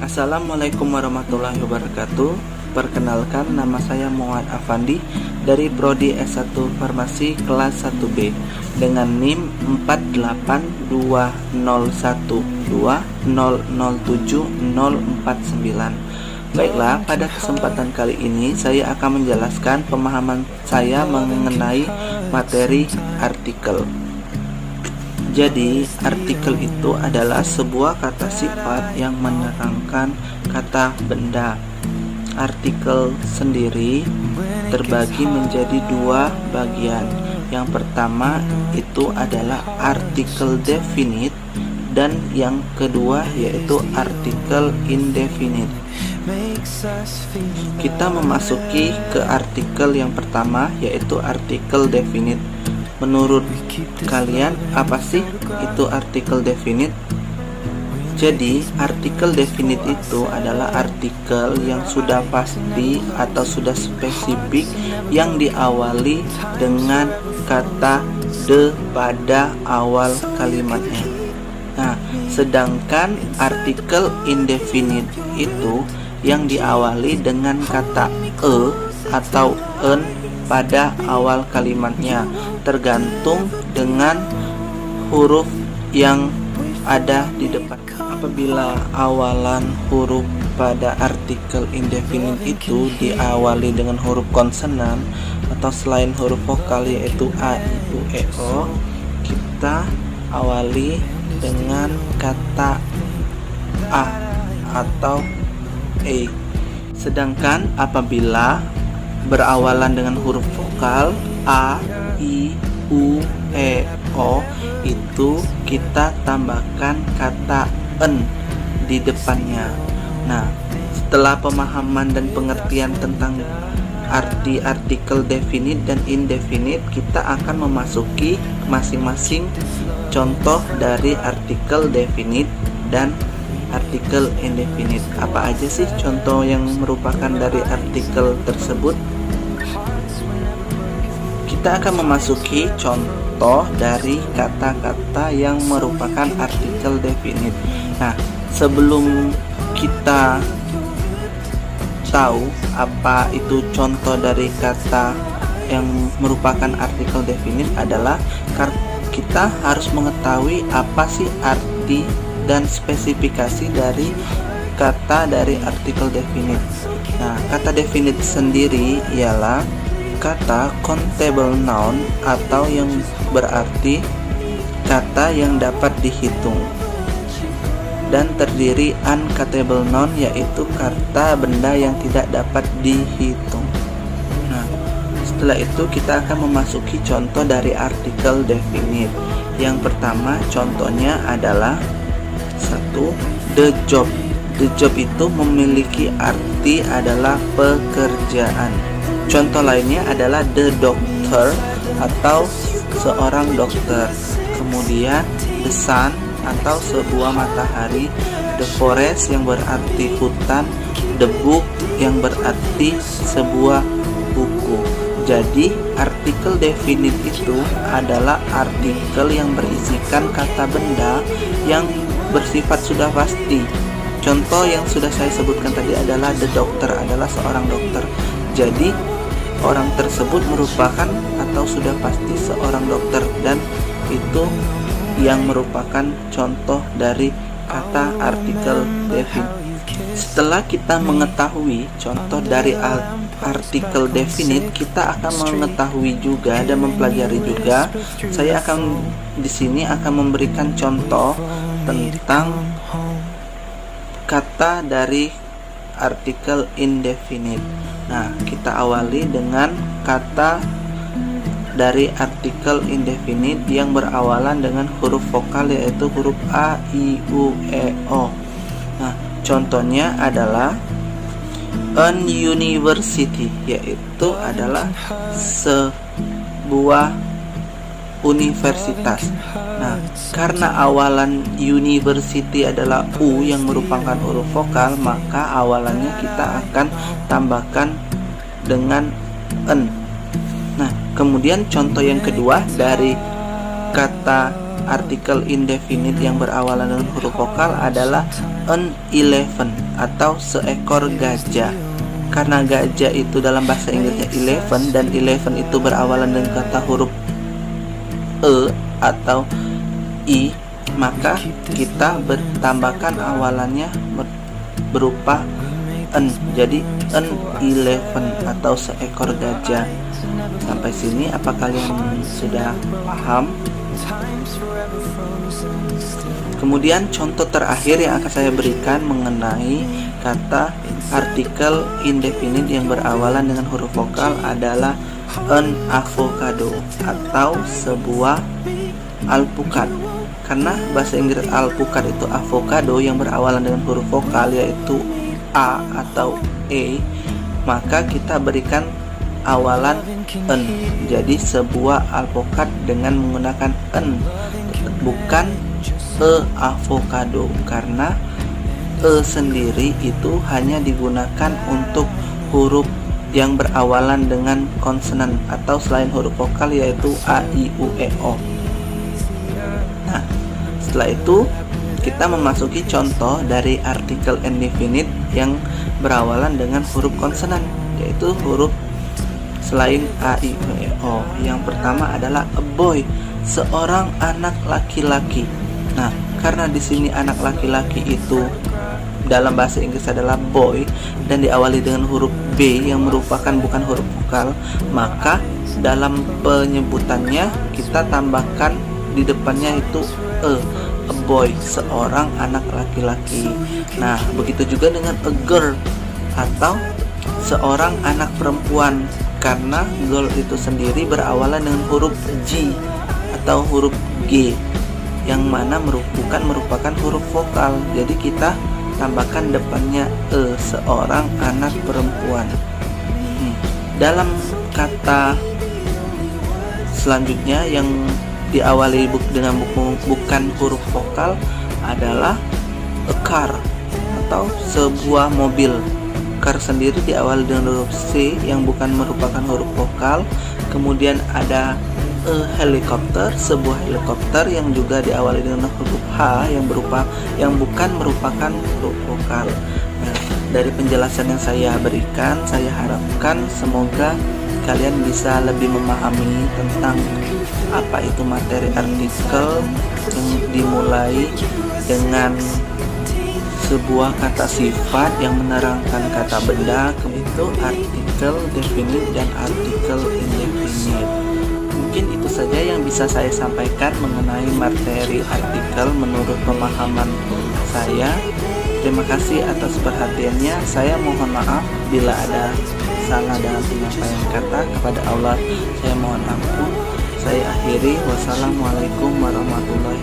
Assalamualaikum warahmatullahi wabarakatuh. Perkenalkan, nama saya Muhammad Afandi dari Prodi S1 Farmasi kelas 1B dengan NIM 48200070049. Baiklah, pada kesempatan kali ini saya akan menjelaskan pemahaman saya mengenai materi artikel. Jadi, artikel itu adalah sebuah kata sifat yang menerangkan kata benda. Artikel sendiri terbagi menjadi dua bagian. Yang pertama itu adalah artikel definite dan yang kedua yaitu artikel indefinite. Kita memasuki ke artikel yang pertama yaitu artikel definite. Menurut kalian apa sih itu artikel definite? Jadi, artikel definite itu adalah artikel yang sudah pasti atau sudah spesifik yang diawali dengan kata the pada awal kalimatnya. Nah, sedangkan artikel indefinite itu yang diawali dengan kata atau en pada awal kalimatnya, tergantung dengan huruf yang ada di depan. Apabila awalan huruf pada artikel indefinite itu diawali dengan huruf konsonan atau selain huruf vokal yaitu a, i, u, e, o, kita awali dengan kata a atau e. Sedangkan apabila berawalan dengan huruf vokal a, i, u, e, o, itu kita tambahkan kata en di depannya. Nah, setelah pemahaman dan pengertian tentang arti artikel definite dan indefinite, kita akan memasuki masing-masing contoh dari artikel definite dan artikel indefinite. Apa aja sih contoh yang merupakan dari artikel tersebut? Kita akan memasuki contoh dari kata-kata yang merupakan artikel definite. Nah, sebelum kita tahu apa itu contoh dari kata yang merupakan artikel definite adalah kita harus mengetahui apa sih arti dan spesifikasi dari kata dari artikel definite. Nah, kata definite sendiri ialah kata countable noun atau yang berarti kata yang dapat dihitung, dan terdiri uncountable noun yaitu kata benda yang tidak dapat dihitung. Nah, setelah itu kita akan memasuki contoh dari artikel definite. Yang pertama contohnya adalah 1. The job. The job itu memiliki arti adalah pekerjaan. Contoh lainnya adalah the doctor atau seorang dokter. Kemudian the sun atau sebuah matahari, the forest yang berarti hutan, the book yang berarti sebuah buku. Jadi artikel definite itu adalah artikel yang berisikan kata benda yang bersifat sudah pasti. Contoh yang sudah saya sebutkan tadi adalah the doctor adalah seorang dokter. Jadi orang tersebut merupakan atau sudah pasti seorang dokter, dan itu yang merupakan contoh dari kata artikel definite. Setelah kita mengetahui contoh dari artikel definite, kita akan mengetahui juga dan mempelajari juga. Saya akan di sini akan memberikan contoh tentang kata dari artikel indefinite. Nah, kita awali dengan kata dari artikel indefinite yang berawalan dengan huruf vokal yaitu huruf a, i, u, e, o. Nah, contohnya adalah an university, yaitu adalah sebuah universitas. Nah, karena awalan university adalah u yang merupakan huruf vokal, maka awalannya kita akan tambahkan dengan en. Nah, kemudian contoh yang kedua dari kata artikel indefinite yang berawalan dengan huruf vokal adalah an elephant atau seekor gajah. Karena gajah itu dalam bahasa Inggrisnya elephant, dan elephant itu berawalan dengan kata huruf e atau i, maka kita bertambahkan awalannya berupa an. Jadi an elephant atau seekor gajah. Sampai sini apa kalian sudah paham? Kemudian contoh terakhir yang akan saya berikan mengenai kata artikel indefinite yang berawalan dengan huruf vokal adalah an avocado atau sebuah alpukat. Karena bahasa Inggris alpukat itu avocado yang berawalan dengan huruf vokal yaitu a atau e, maka kita berikan awalan an. Jadi sebuah alpukat dengan menggunakan an, bukan avocado, karena sendiri itu hanya digunakan untuk huruf yang berawalan dengan konsonan atau selain huruf vokal yaitu a, i, u, e, o. Nah, setelah itu kita memasuki contoh dari artikel indefinite yang berawalan dengan huruf konsonan, yaitu huruf selain a, i, u, e, o. Yang pertama adalah a boy, seorang anak laki-laki. Nah, karena di sini anak laki-laki itu dalam bahasa Inggris adalah boy dan diawali dengan huruf B yang merupakan bukan huruf vokal, maka dalam penyebutannya kita tambahkan di depannya itu a boy, seorang anak laki-laki. Nah, begitu juga dengan a girl atau seorang anak perempuan, karena girl itu sendiri berawalan dengan huruf G atau huruf G yang mana bukan merupakan huruf vokal. Jadi kita tambahkan depannya seorang anak perempuan. Dalam kata selanjutnya yang diawali dengan bukan huruf vokal adalah a car atau sebuah mobil. Car sendiri diawali dengan huruf C yang bukan merupakan huruf vokal. Kemudian ada helikopter, sebuah helikopter yang juga diawali dengan huruf H yang bukan merupakan huruf vokal. Nah, dari penjelasan yang saya berikan, saya harapkan semoga kalian bisa lebih memahami tentang apa itu materi artikel yang dimulai dengan sebuah kata sifat yang menerangkan kata benda, itu artikel definite dan artikel indefinite. Mungkin itu saja yang bisa saya sampaikan mengenai materi artikel menurut pemahaman saya. Terima kasih atas perhatiannya. Saya mohon maaf bila ada salah dalam penyampaian kata. Kepada Allah saya mohon ampun. Saya akhiri. Wassalamualaikum warahmatullahi